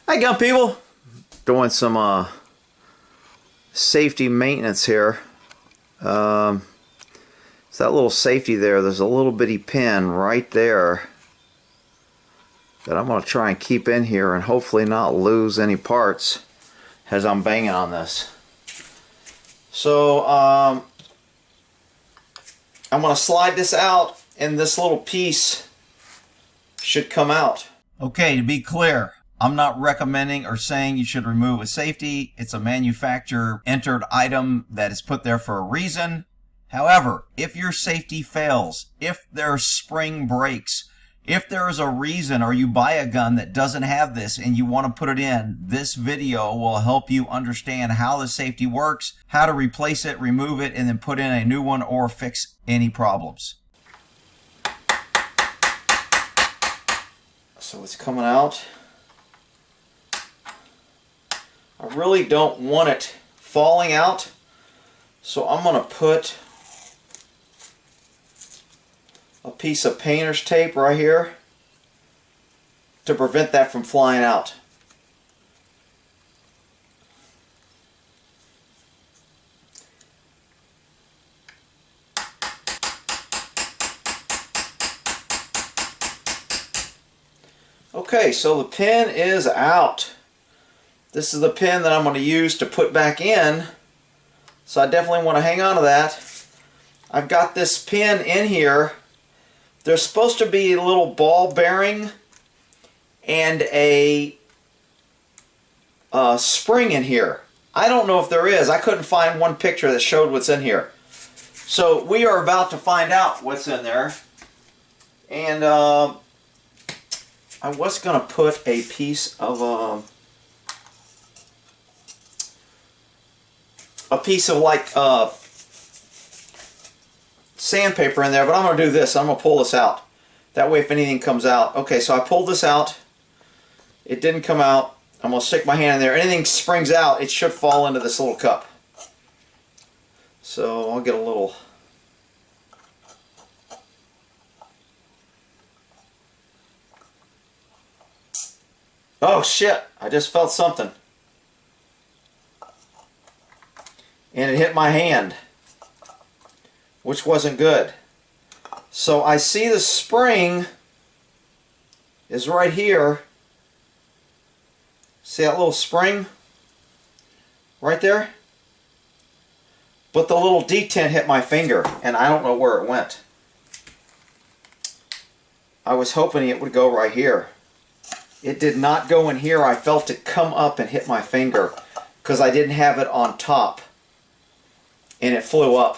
Hi gun people, doing some safety maintenance here. So that little safety there's a little bitty pin right there that I'm going to try and keep in here and hopefully not lose any parts as I'm banging on this. So I'm going to slide this out and this little piece should come out. Okay, to be clear, I'm not recommending or saying you should remove a safety. It's a manufacturer entered item that is put there for a reason. However, if your safety fails, if their spring breaks, if there is a reason or you buy a gun that doesn't have this and you want to put it in, this video will help you understand how the safety works, how to replace it, remove it, and then put in a new one or fix any problems. So it's coming out. I really don't want it falling out, so I'm going to put a piece of painter's tape right here to prevent that from flying out. Okay, so the pin is out. This is the pin that I'm going to use to put back in, so I definitely want to hang on to that. I've got this pin in here. There's supposed to be a little ball bearing and a spring in here. I don't know if there is. I couldn't find one picture that showed what's in here. So we are about to find out what's in there. And I was going to put a piece of like sandpaper in there, but I'm going to do this. I'm going to pull this out. That way if anything comes out. Okay, so I pulled this out. It didn't come out. I'm going to stick my hand in there. Anything springs out, it should fall into this little cup. So I'll get a little... Oh shit, I just felt something. And it hit my hand, which wasn't good. So I see the spring is right here. See that little spring right there? But the little detent hit my finger and I don't know where it went. I was hoping it would go right here. It did not go in here. I felt it come up and hit my finger because I didn't have it on top. And it flew up.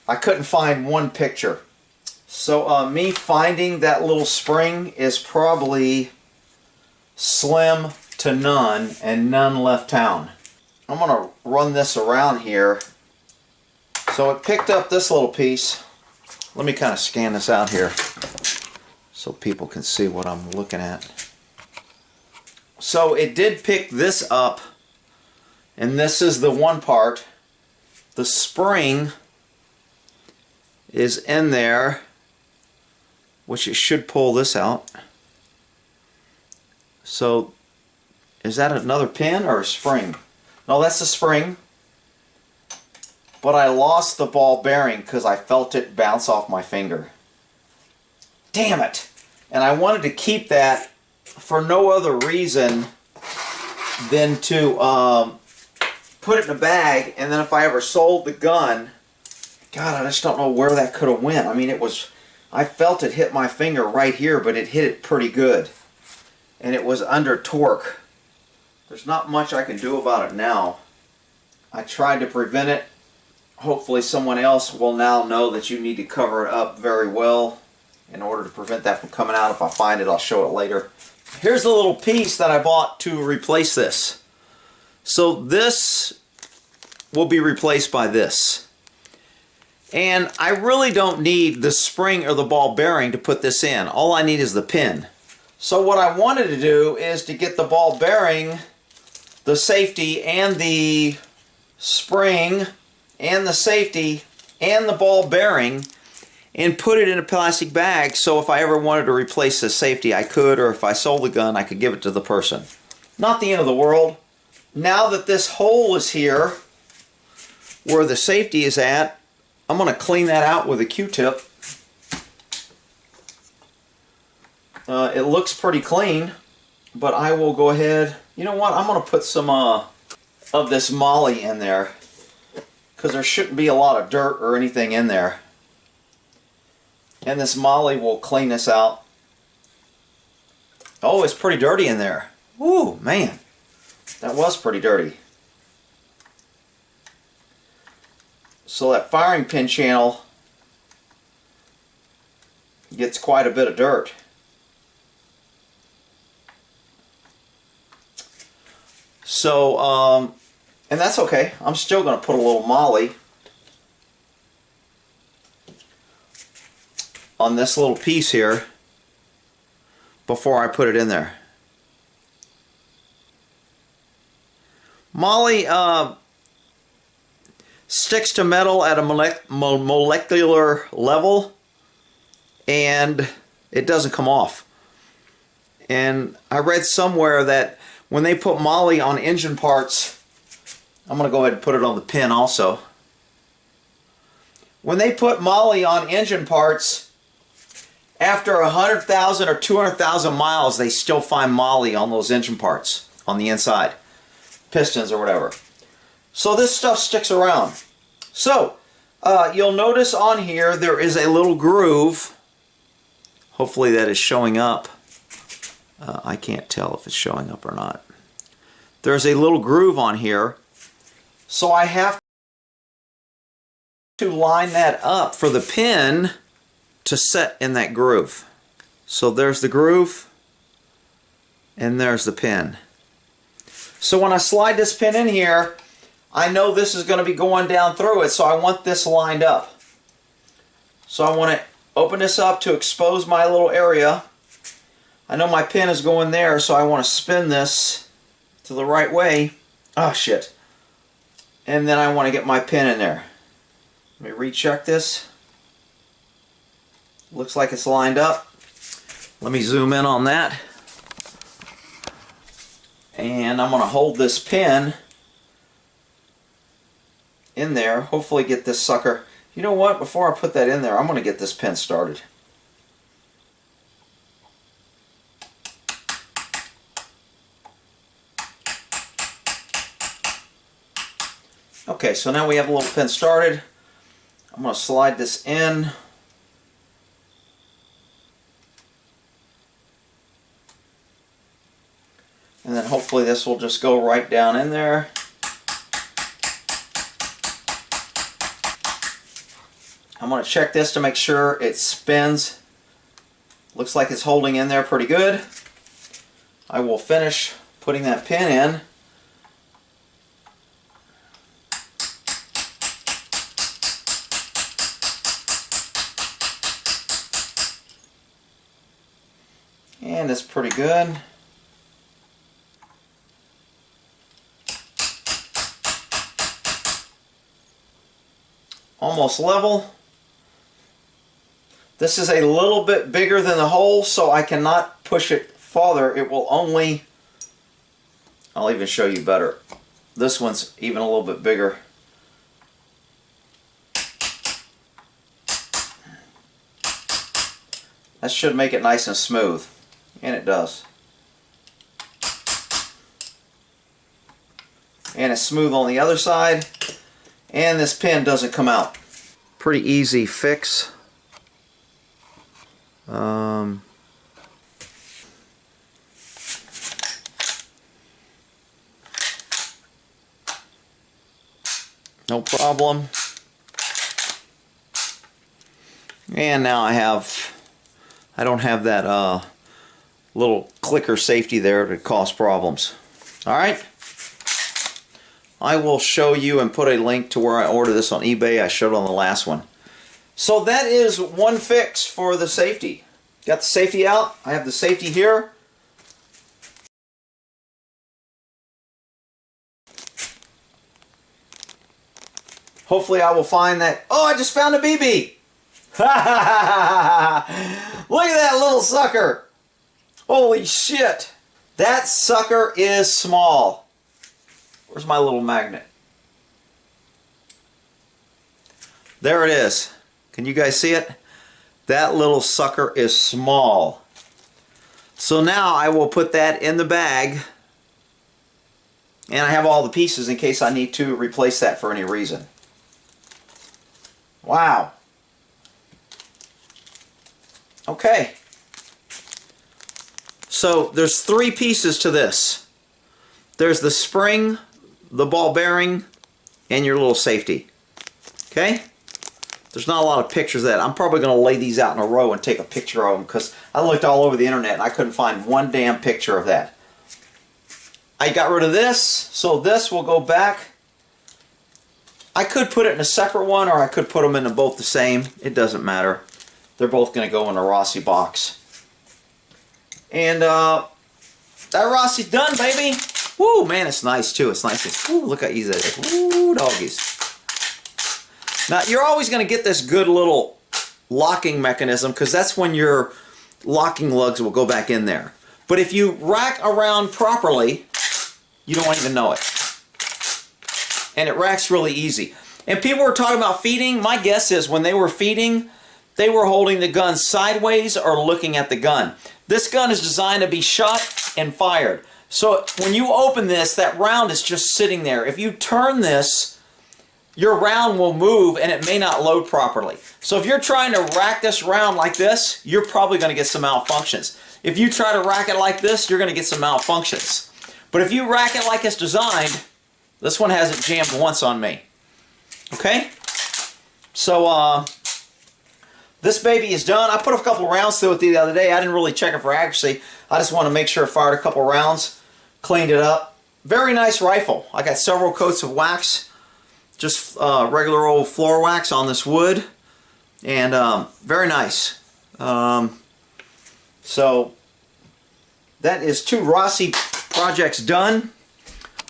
I couldn't find one picture. So me finding that little spring is probably slim to none, and none left town. I'm going to run this around here. So it picked up this little piece. Let me kind of scan this out here so people can see what I'm looking at. So it did pick this up, and this is the one part. The spring is in there, which it should pull this out. So is that another pin or a spring? No, that's the spring. But I lost the ball bearing because I felt it bounce off my finger. Damn it! And I wanted to keep that for no other reason than to put it in a bag, and then if I ever sold the gun, God, I just don't know where that could have went. I mean, I felt it hit my finger right here, but it hit it pretty good. And it was under torque. There's not much I can do about it now. I tried to prevent it. Hopefully someone else will now know that you need to cover it up very well in order to prevent that from coming out. If I find it, I'll show it later. Here's a little piece that I bought to replace this. So this will be replaced by this. And I really don't need the spring or the ball bearing to put this in. All I need is the pin. So what I wanted to do is to get the ball bearing, the safety, and the spring, and the safety, and the ball bearing, and put it in a plastic bag so if I ever wanted to replace the safety I could, or if I sold the gun I could give it to the person. Not the end of the world. Now that this hole is here, where the safety is at, I'm going to clean that out with a Q-tip. It looks pretty clean, but I will go ahead. You know what? I'm going to put some of this moly in there, because there shouldn't be a lot of dirt or anything in there. And this moly will clean this out. Oh, it's pretty dirty in there. Ooh, man. That was pretty dirty. So that firing pin channel gets quite a bit of dirt. So, and that's okay. I'm still going to put a little moly on this little piece here before I put it in there. Moly sticks to metal at a molecular level, and it doesn't come off. And I read somewhere that when they put moly on engine parts, I'm going to go ahead and put it on the pin also. When they put moly on engine parts, after 100,000 or 200,000 miles, they still find moly on those engine parts on the inside, pistons or whatever. So this stuff sticks around. So you'll notice on here there is a little groove. Hopefully that is showing up. I can't tell if it's showing up or not. There's a little groove on here. So I have to line that up for the pin to set in that groove. So there's the groove, and there's the pin. So when I slide this pin in here, I know this is going to be going down through it, so I want this lined up. So I want to open this up to expose my little area. I know my pin is going there, so I want to spin this to the right way. Oh shit. And then I want to get my pin in there. Let me recheck this. Looks like it's lined up. Let me zoom in on that. And I'm going to hold this pin in there. Hopefully get this sucker. You know what? Before I put that in there, I'm going to get this pin started. Okay, so now we have a little pin started. I'm going to slide this in. And then hopefully this will just go right down in there. I'm going to check this to make sure it spins. Looks like it's holding in there pretty good. I will finish putting that pin in. And it's pretty good. Almost level. This is a little bit bigger than the hole, so I cannot push it farther. It will only, I'll even show you better. This one's even a little bit bigger. That should make it nice and smooth. And it does. And it's smooth on the other side. And this pin doesn't come out. Pretty easy fix. No problem. And now I don't have that little clicker safety there to cause problems. Alright. I will show you and put a link to where I ordered this on eBay. I showed on the last one. So that is one fix for the safety. Got the safety out. I have the safety here. Hopefully I will find that. Oh, I just found a BB. Look at that little sucker. Holy shit. That sucker is small. Where's my little magnet? There it is. Can you guys see it? That little sucker is small. So now I will put that in the bag, and I have all the pieces in case I need to replace that for any reason. Wow. Okay. So there's 3 pieces to this. There's the spring, the ball bearing, and your little safety. Okay? There's not a lot of pictures of that. I'm probably going to lay these out in a row and take a picture of them because I looked all over the internet and I couldn't find one damn picture of that. I got rid of this, so this will go back. I could put it in a separate one, or I could put them in both the same. It doesn't matter. They're both going to go in a Rossi box. And that Rossi's done, baby. Woo, man, it's nice too. It's nice. Woo, look how easy that is. Woo, doggies. Now, you're always going to get this good little locking mechanism because that's when your locking lugs will go back in there. But if you rack around properly, you don't even know it. And it racks really easy. And people were talking about feeding. My guess is when they were feeding, they were holding the gun sideways or looking at the gun. This gun is designed to be shot and fired. So when you open this, that round is just sitting there. If you turn this, your round will move and it may not load properly. So if you're trying to rack this round like this, you're probably going to get some malfunctions. If you try to rack it like this, you're going to get some malfunctions. But if you rack it like it's designed, this one hasn't jammed once on me. Okay? So, this baby is done. I put a couple rounds through it the other day. I didn't really check it for accuracy. I just want to make sure it fired a couple rounds. Cleaned it up. Very nice rifle. I got several coats of wax. Just regular old floor wax on this wood. And very nice. So, that is 2 Rossi projects done.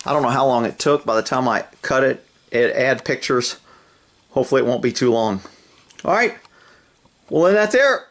I don't know how long it took. By the time I cut it, add pictures. Hopefully it won't be too long. Alright. Well, then that's there.